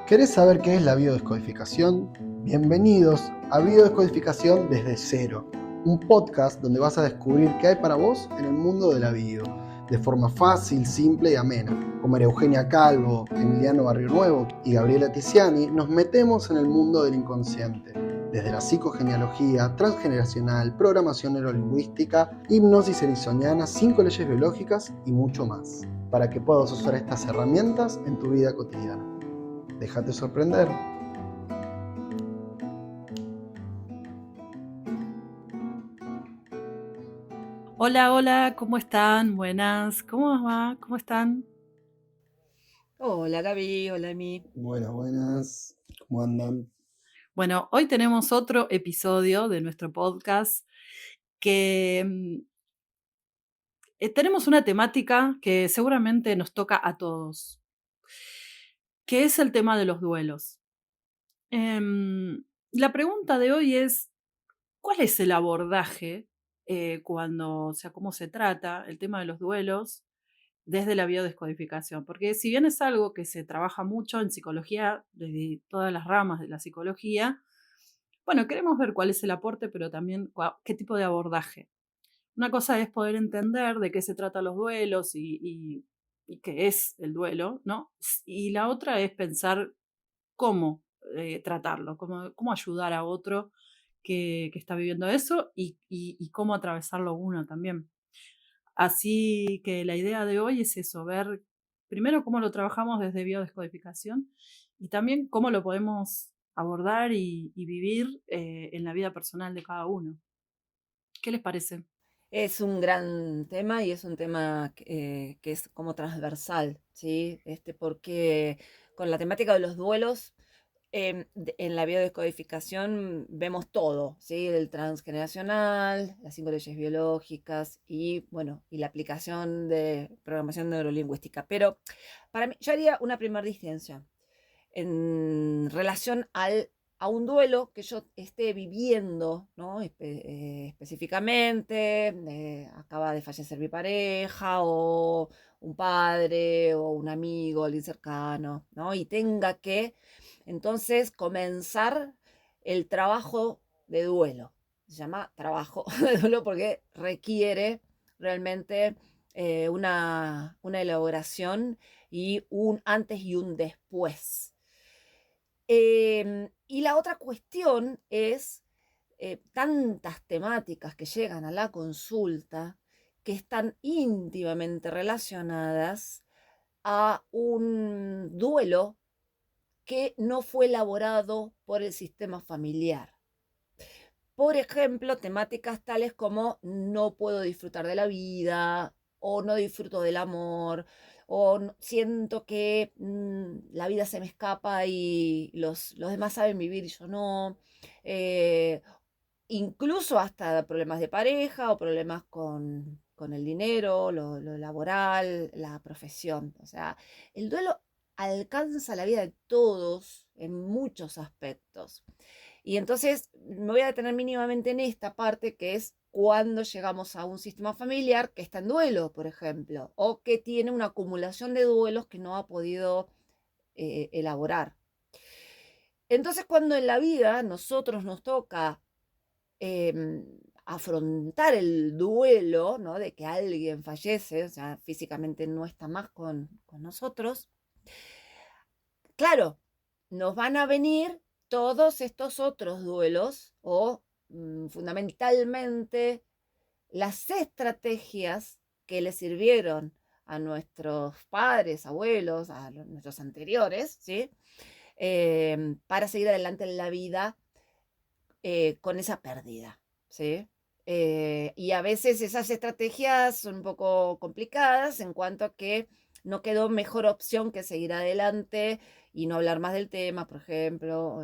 ¿Querés saber qué es la biodescodificación? Bienvenidos a Biodescodificación desde cero, un podcast donde vas a descubrir qué hay para vos en el mundo de la bio, de forma fácil, simple y amena. Con María Eugenia Calvo, Emiliano Barrio Nuevo y Gabriela Tiziani nos metemos en el mundo del inconsciente, desde la psicogenealogía, transgeneracional, programación neurolingüística, hipnosis ericksoniana, 5 leyes biológicas y mucho más, para que puedas usar estas herramientas en tu vida cotidiana. Déjate sorprender. Hola, hola, ¿cómo están? Buenas, ¿cómo va? ¿Cómo están? Hola Gaby, hola Emi. Buenas, buenas. ¿Cómo andan? Bueno, hoy tenemos otro episodio de nuestro podcast que tenemos una temática que seguramente nos toca a todos, que es el tema de los duelos. La pregunta de hoy es, ¿cuál es el abordaje cuando, o sea, cómo se trata el tema de los duelos desde la biodescodificación? Porque si bien es algo que se trabaja mucho en psicología, desde todas las ramas de la psicología, bueno, queremos ver cuál es el aporte, pero también qué tipo de abordaje. Una cosa es poder entender de qué se tratan los duelos y qué es el duelo, ¿no? Y la otra es pensar cómo tratarlo, cómo ayudar a otro que está viviendo eso y cómo atravesarlo uno también. Así que la idea de hoy es eso, ver primero cómo lo trabajamos desde biodescodificación y también cómo lo podemos abordar y vivir en la vida personal de cada uno. ¿Qué les parece? Es un gran tema y es un tema que es como transversal, ¿sí? Porque con la temática de los duelos, en la biodescodificación vemos todo, ¿sí? El transgeneracional, las 5 leyes biológicas y, bueno, y la aplicación de programación neurolingüística. Pero para mí, yo haría una primera distinción en relación a un duelo que yo esté viviendo, ¿no? Específicamente, acaba de fallecer mi pareja o un padre o un amigo, alguien cercano, ¿no? Y tenga que entonces comenzar el trabajo de duelo. Se llama trabajo de duelo porque requiere realmente una elaboración y un antes y un después. Y la otra cuestión es tantas temáticas que llegan a la consulta que están íntimamente relacionadas a un duelo que no fue elaborado por el sistema familiar. Por ejemplo, temáticas tales como no puedo disfrutar de la vida o no disfruto del amor o siento que la vida se me escapa y los demás saben vivir y yo no. Eh, Incluso hasta problemas de pareja o problemas con el dinero, lo laboral, la profesión. O sea, el duelo alcanza la vida de todos en muchos aspectos. Y entonces me voy a detener mínimamente en esta parte que es cuando llegamos a un sistema familiar que está en duelo, por ejemplo, o que tiene una acumulación de duelos que no ha podido elaborar. Entonces, cuando en la vida nosotros nos toca em, afrontar el duelo, ¿no? De que alguien fallece, o sea, físicamente no está más con nosotros, claro, nos van a venir todos estos otros duelos o fundamentalmente las estrategias que le sirvieron a nuestros padres, abuelos, a nuestros anteriores, ¿sí? Para seguir adelante en la vida con esa pérdida, ¿sí? Y a veces esas estrategias son un poco complicadas en cuanto a que no quedó mejor opción que seguir adelante y no hablar más del tema, por ejemplo,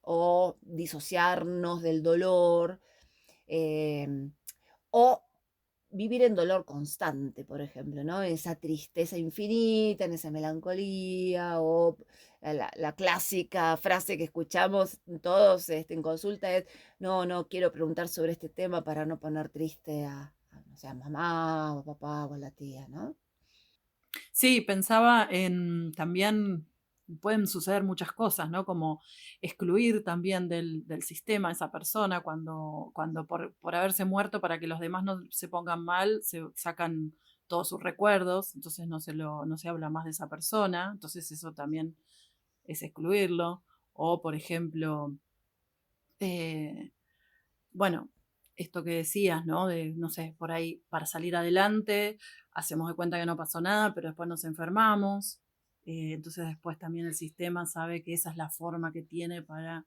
o disociarnos del dolor, eh, o vivir en dolor constante, por ejemplo, ¿no? Esa tristeza infinita, en esa melancolía, o la clásica frase que escuchamos todos en consulta es, no, no quiero preguntar sobre este tema para no poner triste no sé, a mamá o papá o a la tía, ¿no? Sí, pensaba en también pueden suceder muchas cosas, ¿no? Como excluir también del sistema a esa persona cuando por haberse muerto, para que los demás no se pongan mal, se sacan todos sus recuerdos, entonces no se habla más de esa persona, entonces eso también es excluirlo. O, por ejemplo, eh, bueno, esto que decías, ¿no? De, no sé, por ahí para salir adelante, hacemos de cuenta que no pasó nada, pero después nos enfermamos. Entonces después también el sistema sabe que esa es la forma que tiene para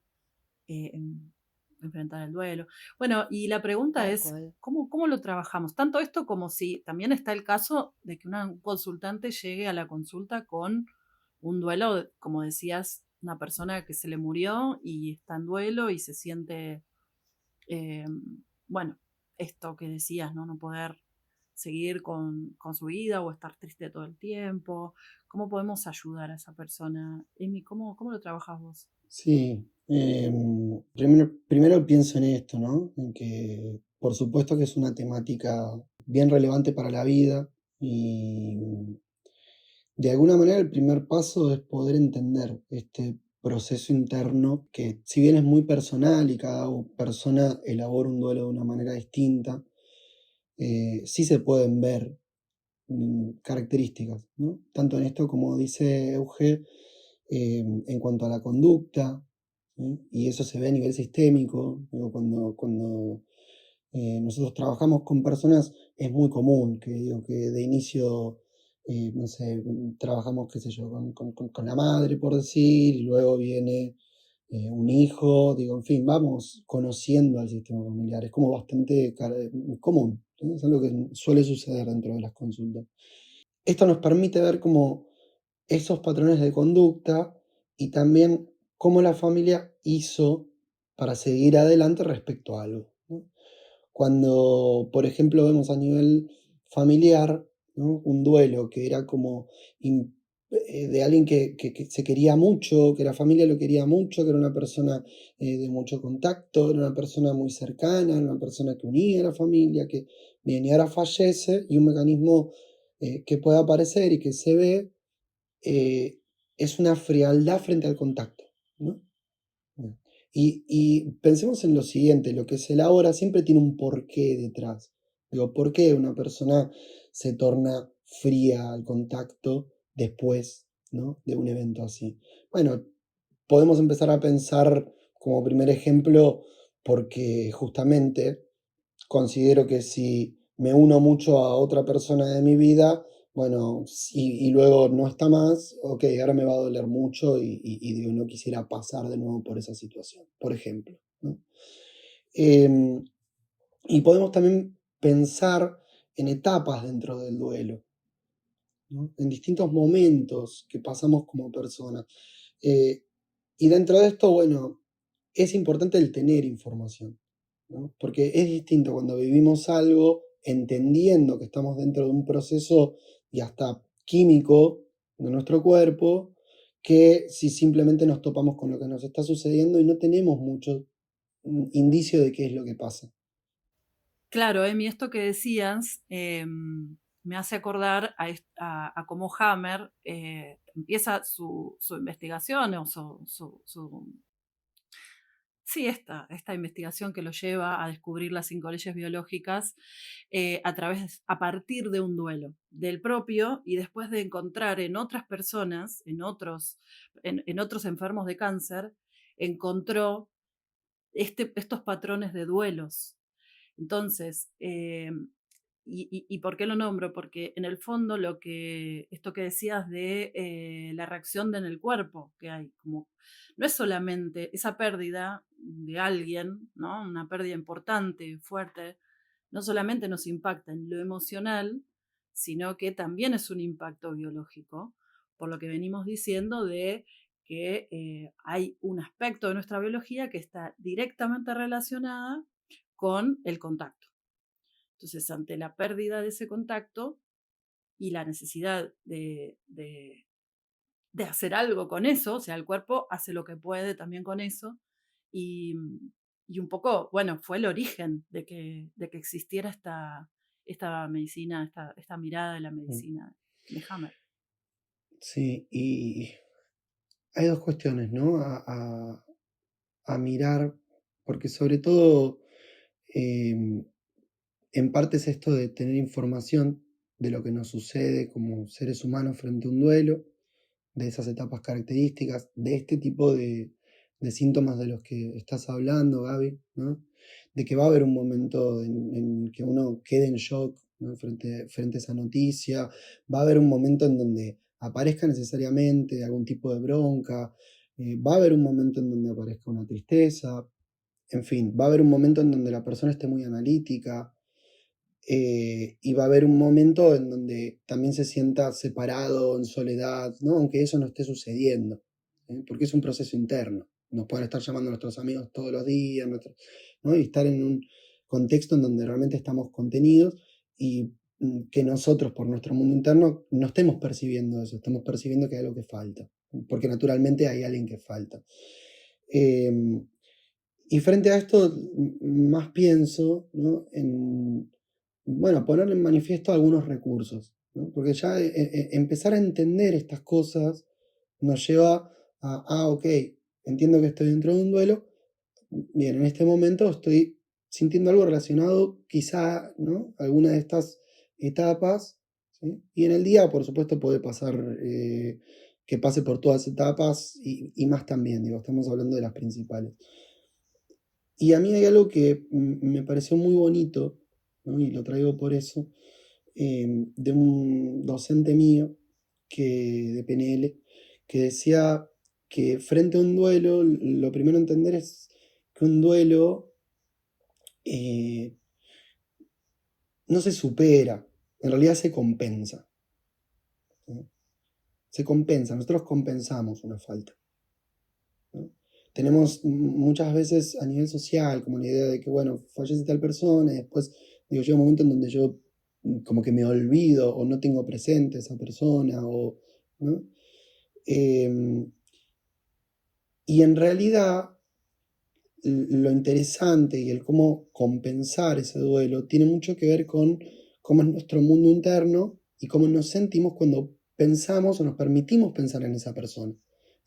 enfrentar el duelo. Bueno, y la pregunta Tal es, cual. ¿cómo lo trabajamos? Tanto esto como si también está el caso de que un consultante llegue a la consulta con un duelo, como decías, una persona que se le murió y está en duelo y se siente eh, bueno, esto que decías, ¿no? No poder seguir con su vida o estar triste todo el tiempo. ¿Cómo podemos ayudar a esa persona? Emi, ¿cómo lo trabajas vos? Sí, primero pienso en esto, ¿no? En que por supuesto que es una temática bien relevante para la vida y de alguna manera el primer paso es poder entender este proceso interno que si bien es muy personal y cada persona elabora un duelo de una manera distinta, sí se pueden ver características, ¿no? Tanto en esto como dice Euge, en cuanto a la conducta, ¿sí? Y eso se ve a nivel sistémico, digo, cuando nosotros trabajamos con personas es muy común que, digo, que de inicio, no sé, trabajamos, qué sé yo, con la madre, por decir, y luego viene un hijo, digo, en fin, vamos conociendo al sistema familiar, es como bastante común, ¿sí? Es algo que suele suceder dentro de las consultas. Esto nos permite ver como esos patrones de conducta y también cómo la familia hizo para seguir adelante respecto a algo, ¿no? Cuando, por ejemplo, vemos a nivel familiar, ¿no? Un duelo que era como de alguien que se quería mucho, que la familia lo quería mucho, que era una persona de mucho contacto, era una persona muy cercana, era una persona que unía a la familia, que bien, y ahora fallece y un mecanismo que puede aparecer y que se ve es una frialdad frente al contacto, ¿no? Bien. Y pensemos en lo siguiente, lo que se elabora siempre tiene un porqué detrás. Digo, ¿por qué una persona se torna fría al contacto después, ¿no? De un evento así? Bueno, podemos empezar a pensar como primer ejemplo porque justamente considero que si me uno mucho a otra persona de mi vida, bueno, y luego no está más, ok, ahora me va a doler mucho y digo, no quisiera pasar de nuevo por esa situación, por ejemplo, ¿no? Em, y podemos también pensar en etapas dentro del duelo, ¿no? En distintos momentos que pasamos como personas. Eh, y dentro de esto, bueno, es importante el tener información, ¿no? Porque es distinto cuando vivimos algo entendiendo que estamos dentro de un proceso y hasta químico de nuestro cuerpo, que si simplemente nos topamos con lo que nos está sucediendo y no tenemos mucho indicio de qué es lo que pasa. Claro, Emi, esto que decías me hace acordar a cómo Hammer empieza su investigación o sí, esta investigación que lo lleva a descubrir las 5 leyes biológicas a partir de un duelo, del propio, y después de encontrar en otras personas, en otros enfermos de cáncer, encontró estos patrones de duelos. Entonces, ¿y por qué lo nombro? Porque en el fondo esto que decías de la reacción en el cuerpo que hay, como no es solamente esa pérdida de alguien, ¿no? Una pérdida importante, fuerte, no solamente nos impacta en lo emocional, sino que también es un impacto biológico, por lo que venimos diciendo de que hay un aspecto de nuestra biología que está directamente relacionada con el contacto. Entonces, ante la pérdida de ese contacto y la necesidad de hacer algo con eso, o sea, el cuerpo hace lo que puede también con eso, y, y un poco, bueno, fue el origen de que existiera esta medicina, esta mirada de la Mm. medicina de Hammer. Sí, y hay dos cuestiones, ¿no? A mirar, porque sobre todo, en parte es esto de tener información de lo que nos sucede como seres humanos frente a un duelo, de esas etapas características, de este tipo de síntomas de los que estás hablando, Gaby, ¿no? De que va a haber un momento en que uno quede en shock, ¿no? Frente a esa noticia, va a haber un momento en donde aparezca necesariamente algún tipo de bronca, va a haber un momento en donde aparezca una tristeza, en fin, va a haber un momento en donde la persona esté muy analítica, y va a haber un momento en donde también se sienta separado, en soledad, ¿no? Aunque eso no esté sucediendo, porque es un proceso interno. Nos pueden estar llamando nuestros amigos todos los días, ¿no? Y estar en un contexto en donde realmente estamos contenidos y que nosotros por nuestro mundo interno no estemos percibiendo eso, estamos percibiendo que hay algo que falta, porque naturalmente hay alguien que falta. Y frente a esto, más pienso, ¿no? En, bueno, poner en manifiesto algunos recursos, ¿no? Porque ya empezar a entender estas cosas nos lleva a, ok, entiendo que estoy dentro de un duelo, bien, en este momento estoy sintiendo algo relacionado quizá, ¿no? Alguna de estas etapas, ¿sí? Y en el día, por supuesto, puede pasar, que pase por todas etapas y más también, digo, estamos hablando de las principales. Y a mí hay algo que me pareció muy bonito, ¿no? Y lo traigo por eso, de un docente mío de PNL, que decía que frente a un duelo, lo primero a entender es que un duelo eh, no se supera, en realidad se compensa, ¿no? Se compensa, nosotros compensamos una falta, ¿no? Tenemos muchas veces a nivel social como la idea de que, bueno, fallece tal persona y después, digo, llega un momento en donde yo como que me olvido o no tengo presente a esa persona, ¿no? Y en realidad lo interesante y el cómo compensar ese duelo tiene mucho que ver con cómo es nuestro mundo interno y cómo nos sentimos cuando pensamos o nos permitimos pensar en esa persona.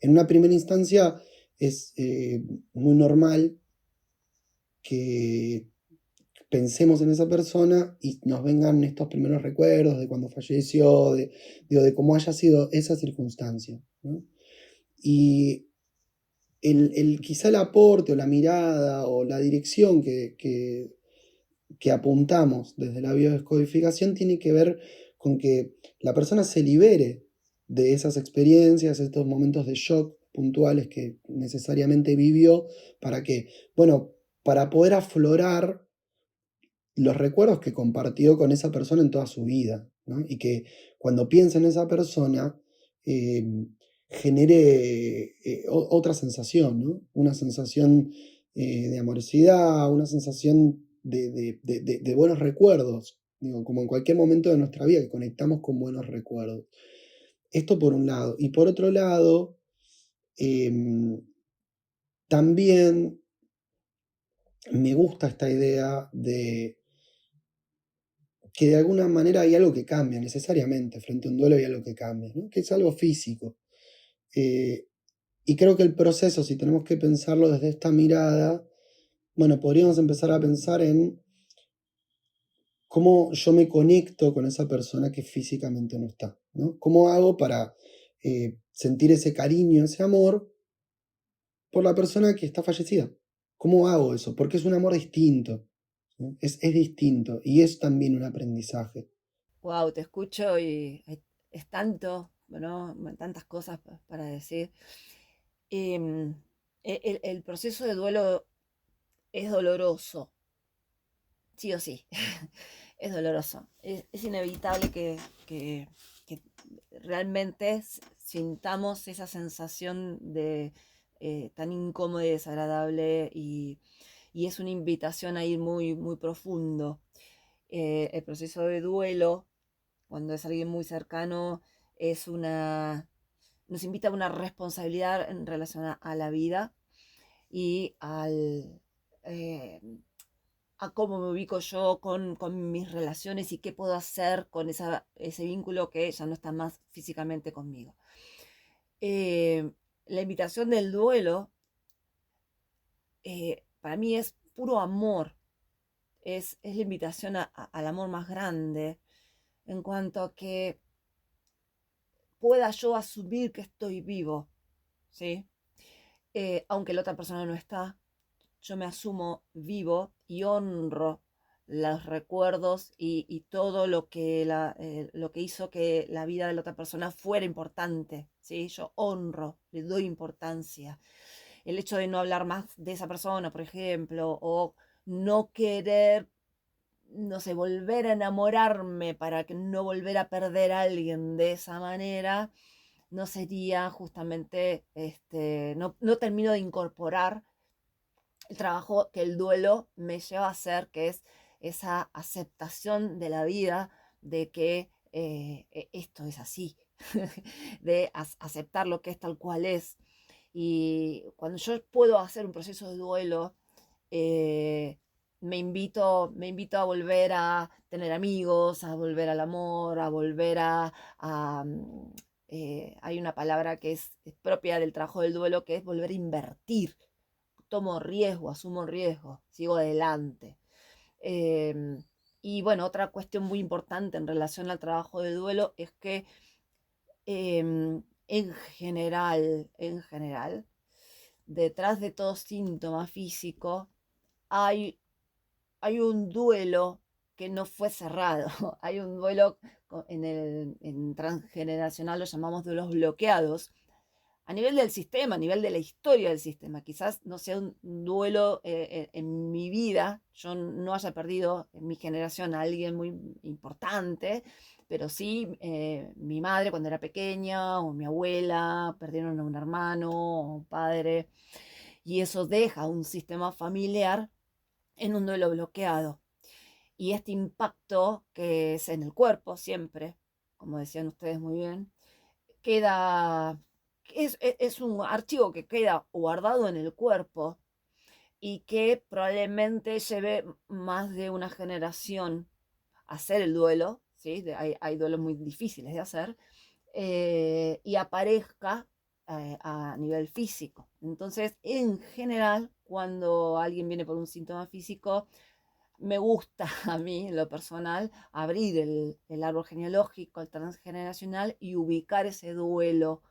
En una primera instancia es muy normal que pensemos en esa persona y nos vengan estos primeros recuerdos de cuando falleció, de cómo haya sido esa circunstancia, ¿no? Y quizá el aporte o la mirada o la dirección que apuntamos desde la biodescodificación tiene que ver con que la persona se libere de esas experiencias, estos momentos de shock puntuales que necesariamente vivió, ¿para qué? Bueno, para poder aflorar los recuerdos que compartió con esa persona en toda su vida, ¿no? Y que cuando piensa en esa persona, eh, genere otra sensación, ¿no? Una sensación de amorosidad, una sensación de buenos recuerdos, digo, como en cualquier momento de nuestra vida, que conectamos con buenos recuerdos. Esto por un lado. Y por otro lado, eh, también me gusta esta idea de que de alguna manera hay algo que cambia necesariamente, frente a un duelo hay algo que cambia, ¿no? Que es algo físico. Eh, y creo que el proceso, si tenemos que pensarlo desde esta mirada, bueno, podríamos empezar a pensar en cómo yo me conecto con esa persona que físicamente no está, ¿no? ¿Cómo hago para sentir ese cariño, ese amor por la persona que está fallecida? ¿Cómo hago eso? Porque es un amor distinto, ¿no? Es distinto y es también un aprendizaje. Wow, te escucho y es tanto, ¿no? Tantas cosas para decir. Em, el proceso de duelo es doloroso, sí o sí, es doloroso. Es inevitable que realmente sintamos esa sensación de tan incómoda y desagradable y es una invitación a ir muy, muy profundo. El proceso de duelo, cuando es alguien muy cercano, nos invita a una responsabilidad en relación a la vida y eh, a cómo me ubico yo con mis relaciones y qué puedo hacer con ese vínculo que ya no está más físicamente conmigo. Eh, la invitación del duelo para mí es puro amor, es la invitación al amor más grande, en cuanto a que pueda yo asumir que estoy vivo, ¿sí? Aunque la otra persona no está, yo me asumo vivo y honro los recuerdos y todo lo que hizo que la vida de la otra persona fuera importante, ¿sí? Yo honro, le doy importancia. El hecho de no hablar más de esa persona, por ejemplo, o no querer, no sé, volver a enamorarme para que no volver a perder a alguien de esa manera, no sería justamente, no termino de incorporar el trabajo que el duelo me lleva a hacer, que es esa aceptación de la vida, de que esto es así, de aceptar lo que es tal cual es. Y cuando yo puedo hacer un proceso de duelo, eh, me invito a volver a tener amigos, a volver al amor, a volver hay una palabra que es propia del trabajo del duelo, que es volver a invertir. Tomo riesgo, asumo riesgo, sigo adelante. Em, y bueno, otra cuestión muy importante en relación al trabajo de duelo es que en general, detrás de todo síntoma físico hay, hay un duelo que no fue cerrado. Hay un duelo en transgeneracional, lo llamamos duelos bloqueados, a nivel del sistema, a nivel de la historia del sistema. Quizás no sea un duelo en mi vida, yo no haya perdido en mi generación a alguien muy importante, pero sí mi madre cuando era pequeña, o mi abuela, perdieron a un hermano o un padre, y eso deja un sistema familiar en un duelo bloqueado. Y este impacto que es en el cuerpo siempre, como decían ustedes muy bien, queda, es un archivo que queda guardado en el cuerpo y que probablemente lleve más de una generación a hacer el duelo, ¿sí? Hay duelos muy difíciles de hacer, y aparezca a nivel físico. Entonces, en general, cuando alguien viene por un síntoma físico, me gusta a mí, en lo personal, abrir el árbol genealógico, el transgeneracional y ubicar ese duelo,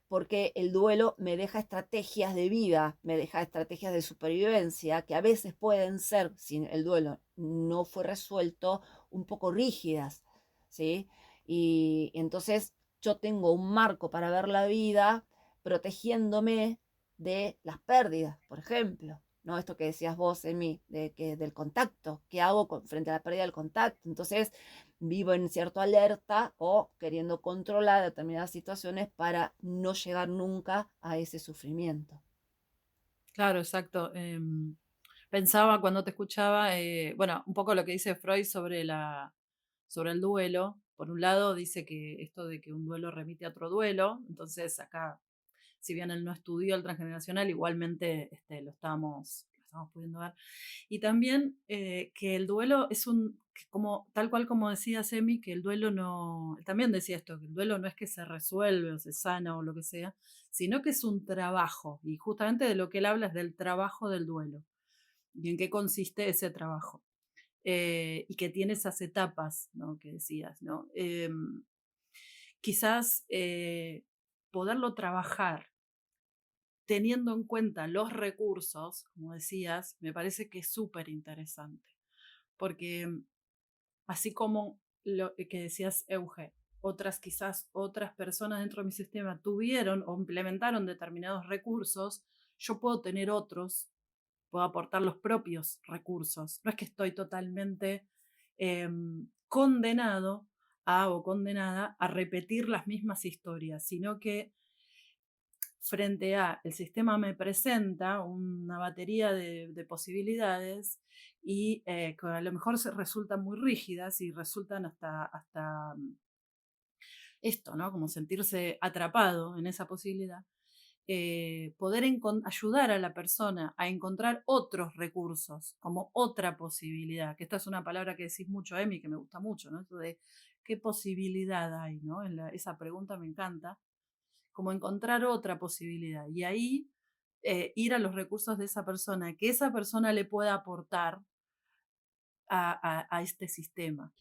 porque el duelo me deja estrategias de vida, me deja estrategias de supervivencia que a veces pueden ser, si el duelo no fue resuelto, un poco rígidas, ¿sí? Y entonces yo tengo un marco para ver la vida protegiéndome de las pérdidas, por ejemplo. ¿No? Esto que decías vos, Emi, del contacto, ¿qué hago frente a la pérdida del contacto? Entonces, vivo en cierta alerta o queriendo controlar determinadas situaciones para no llegar nunca a ese sufrimiento. Claro, exacto. Pensaba cuando te escuchaba, bueno, un poco lo que dice Freud sobre el duelo. Por un lado, dice que esto de que un duelo remite a otro duelo, entonces acá, si bien él no estudió el transgeneracional, igualmente lo estamos pudiendo ver. Y también que el duelo es como, tal cual como decía Semi, que el duelo no, él también decía esto, que el duelo no es que se resuelve o se sana o lo que sea, sino que es un trabajo. Y justamente de lo que él habla es del trabajo del duelo. ¿Y en qué consiste ese trabajo? Y que tiene esas etapas, ¿no? Que decías, ¿no? Quizás poderlo trabajar teniendo en cuenta los recursos, como decías, me parece que es súper interesante. Porque así como lo que decías, Euge, otras personas dentro de mi sistema tuvieron o implementaron determinados recursos, yo puedo tener otros, puedo aportar los propios recursos. No es que estoy totalmente condenado o condenada a repetir las mismas historias, sino que frente a el sistema me presenta una batería de posibilidades y que a lo mejor se resultan muy rígidas y resultan hasta esto, ¿no? Como sentirse atrapado en esa posibilidad. Poder ayudar a la persona a encontrar otros recursos, como otra posibilidad, que esta es una palabra que decís mucho, Emi, que me gusta mucho, ¿no? Esto de qué posibilidad hay, ¿no? Esa pregunta me encanta, como encontrar otra posibilidad. Y ahí ir a los recursos de esa persona, que esa persona le pueda aportar a este sistema.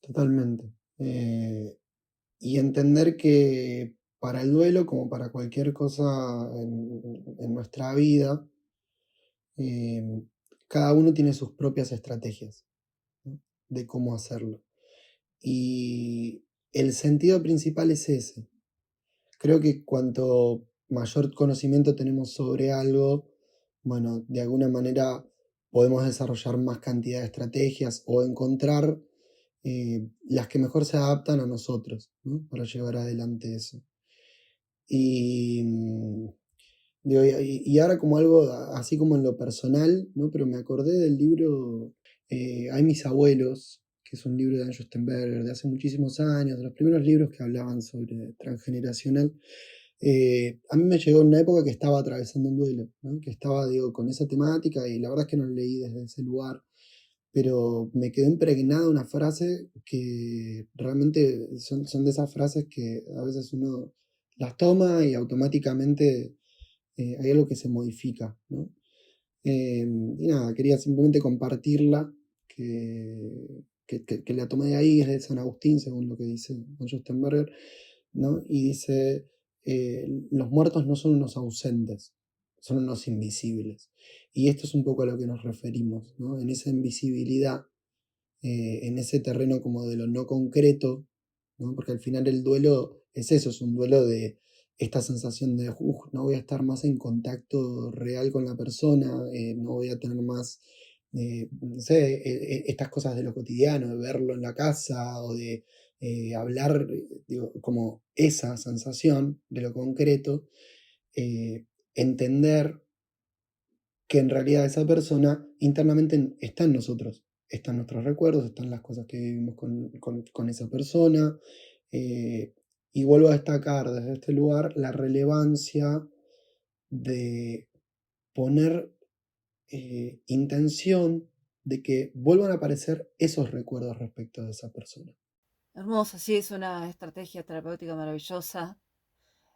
Totalmente. Y entender que para el duelo, como para cualquier cosa en nuestra vida, eh, cada uno tiene sus propias estrategias, ¿no? De cómo hacerlo. Y el sentido principal es ese. Creo que cuanto mayor conocimiento tenemos sobre algo, bueno, de alguna manera podemos desarrollar más cantidad de estrategias o encontrar las que mejor se adaptan a nosotros, ¿no? Para llevar adelante eso. Y, digo, y ahora como algo así como en lo personal, ¿no? Pero me acordé del libro Hay mis abuelos, que es un libro de Anjo Stenberger de hace muchísimos años, de los primeros libros que hablaban sobre transgeneracional. A mí me llegó en una época que estaba atravesando un duelo, ¿no? Que estaba, digo, con esa temática y la verdad es que no lo leí desde ese lugar, pero me quedó impregnada una frase que realmente son de esas frases que a veces uno las toma y automáticamente hay algo que se modifica, ¿no? Y nada, quería simplemente compartirla, que la tomé de ahí, es de San Agustín, según lo que dice Von Stenberger, ¿no? Y dice, los muertos no son unos ausentes, son unos invisibles. Y esto es un poco a lo que nos referimos, ¿no? En esa invisibilidad, en ese terreno como de lo no concreto, ¿no? Porque al final el duelo es eso, es un duelo de esta sensación de, no voy a estar más en contacto real con la persona, no voy a tener más, no sé, estas cosas de lo cotidiano, de verlo en la casa o de hablar, digo, como esa sensación de lo concreto, entender que en realidad esa persona internamente está en nosotros, están nuestros recuerdos, están las cosas que vivimos con esa persona. eh, y vuelvo a destacar desde este lugar la relevancia de poner intención de que vuelvan a aparecer esos recuerdos respecto de esa persona. Hermoso, sí, es una estrategia terapéutica maravillosa,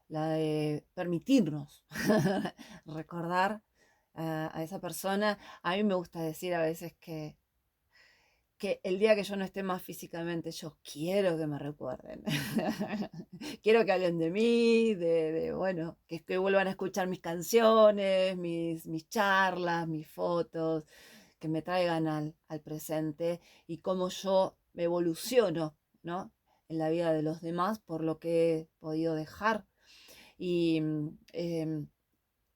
la de permitirnos recordar a esa persona. A mí me gusta decir a veces que el día que yo no esté más físicamente, yo quiero que me recuerden. Quiero que hablen de mí, bueno, que vuelvan a escuchar mis canciones, mis charlas, mis fotos, que me traigan al presente y cómo yo me evoluciono, ¿no? En la vida de los demás por lo que he podido dejar. Y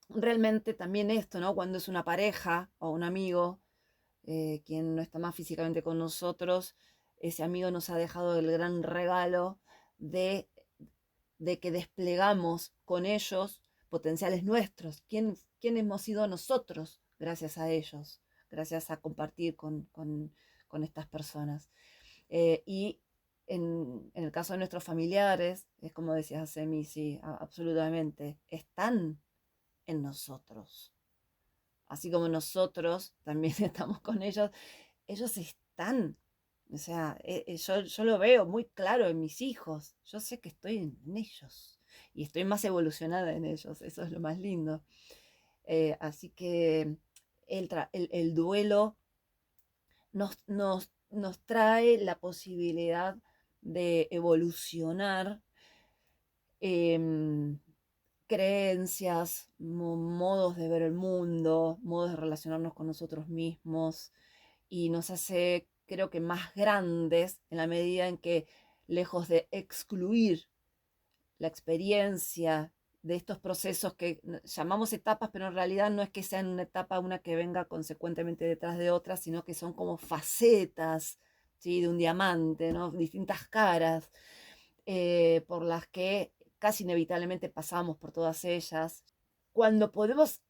realmente también esto, ¿no? Cuando es una pareja o un amigo, quien no está más físicamente con nosotros, ese amigo nos ha dejado el gran regalo de, de que desplegamos con ellos potenciales nuestros. ¿Quién hemos sido nosotros gracias a ellos? Gracias a compartir con estas personas. Y en el caso de nuestros familiares, es como decías, Semi, sí, absolutamente, están en nosotros. Así como nosotros también estamos con ellos están. O sea, yo lo veo muy claro en mis hijos. Yo sé que estoy en ellos y estoy más evolucionada en ellos. Eso es lo más lindo. Así que el duelo nos trae la posibilidad de evolucionar em, creencias, modos de ver el mundo, modos de relacionarnos con nosotros mismos y nos hace, creo que, más grandes en la medida en que, lejos de excluir la experiencia de estos procesos que llamamos etapas, pero en realidad no es que sean una etapa una que venga consecuentemente detrás de otra, sino que son como facetas, ¿sí? De un diamante, ¿no? Distintas caras por las que casi inevitablemente pasamos por todas ellas. Cuando podemos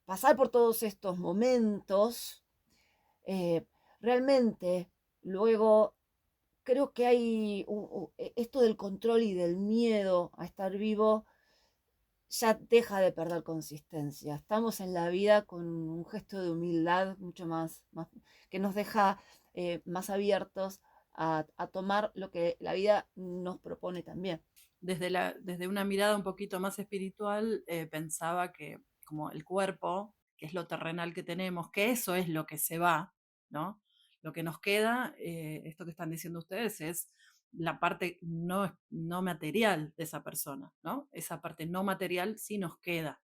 pasar por todos estos momentos, eh, realmente luego creo que hay esto del control y del miedo a estar vivo ya deja de perder consistencia. Estamos en la vida con un gesto de humildad mucho más que nos deja más abiertos a tomar lo que la vida nos propone también, desde una mirada un poquito más espiritual, pensaba que como el cuerpo, que es lo terrenal que tenemos, que eso es lo que se va, ¿no? Lo que nos queda, esto que están diciendo ustedes, es la parte no material de esa persona, ¿no? Esa parte no material sí nos queda,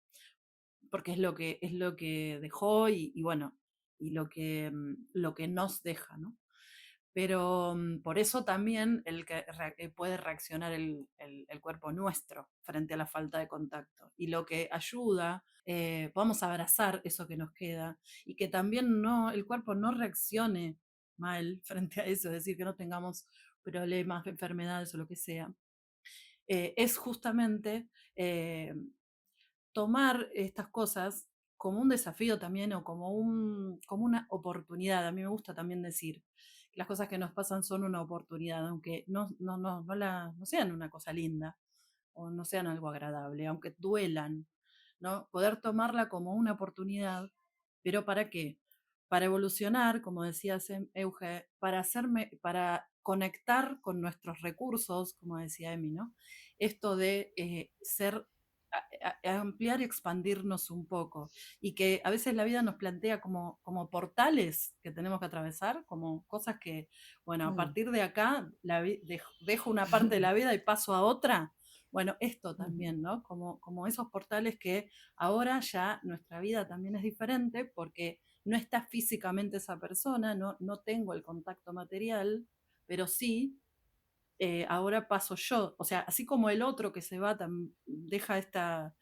porque es lo que dejó y bueno, y lo que nos deja, ¿no? Pero por eso también puede reaccionar el cuerpo nuestro frente a la falta de contacto. Y lo que ayuda, podemos abrazar eso que nos queda y que también el cuerpo no reaccione mal frente a eso, es decir, que no tengamos problemas, enfermedades o lo que sea. Es justamente tomar estas cosas como un desafío también o como una oportunidad. A mí me gusta también decir que las cosas que nos pasan son una oportunidad, aunque no sean una cosa linda o no sean algo agradable, aunque duelan, ¿no? Poder tomarla como una oportunidad, pero ¿para qué? Para evolucionar, como decía Euge, para conectar con nuestros recursos, como decía Emi, ¿no? Esto de ampliar y expandirnos un poco. Y que a veces la vida nos plantea como portales que tenemos que atravesar, como cosas que, bueno, a partir de acá dejo una parte de la vida y paso a otra. Bueno, esto también, ¿no? Como esos portales que ahora ya nuestra vida también es diferente porque no está físicamente esa persona, no tengo el contacto material, pero sí ahora paso yo. O sea, así como el otro que se va deja esta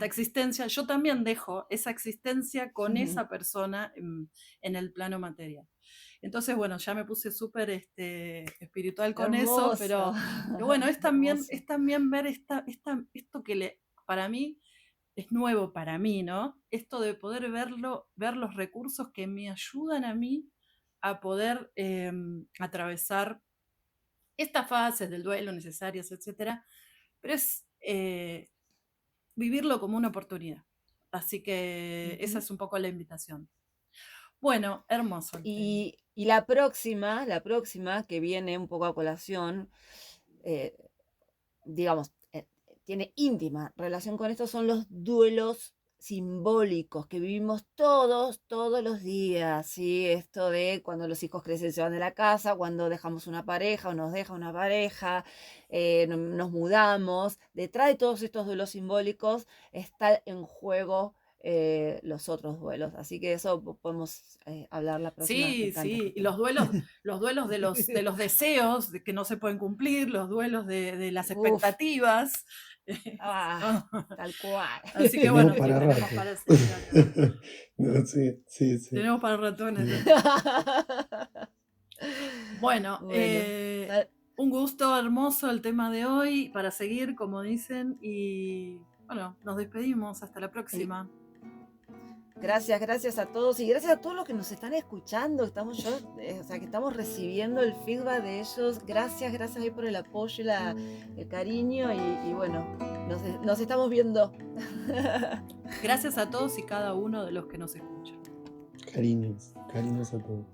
existencia, yo también dejo esa existencia con esa persona en el plano material. Entonces, bueno, ya me puse súper espiritual con eso, pero bueno, es también ver esto que para mí es nuevo para mí, ¿no? Esto de poder ver los recursos que me ayudan a mí a poder atravesar estas fases del duelo necesarias, etcétera, pero es vivirlo como una oportunidad. Así que esa es un poco la invitación. Bueno, hermoso. Y la próxima que viene un poco a colación, digamos, tiene íntima relación con esto, son los duelos simbólicos que vivimos todos los días, ¿sí? Esto de cuando los hijos crecen se van de la casa, cuando dejamos una pareja o nos deja una pareja, nos mudamos. Detrás de todos estos duelos simbólicos está en juego los otros duelos, así que eso podemos hablar la próxima. Sí, sí, y los duelos de los deseos que no se pueden cumplir, los duelos de las expectativas. Tal cual. Así que bueno, tenemos para seguir acá. No, sí. Tenemos para ratones. Bueno, un gusto hermoso el tema de hoy para seguir, como dicen, y bueno, nos despedimos. Hasta la próxima. Gracias a todos y gracias a todos los que nos están escuchando. Que estamos recibiendo el feedback de ellos. Gracias ahí por el apoyo y el cariño y bueno, nos estamos viendo. Gracias a todos y cada uno de los que nos escuchan. Cariños a todos.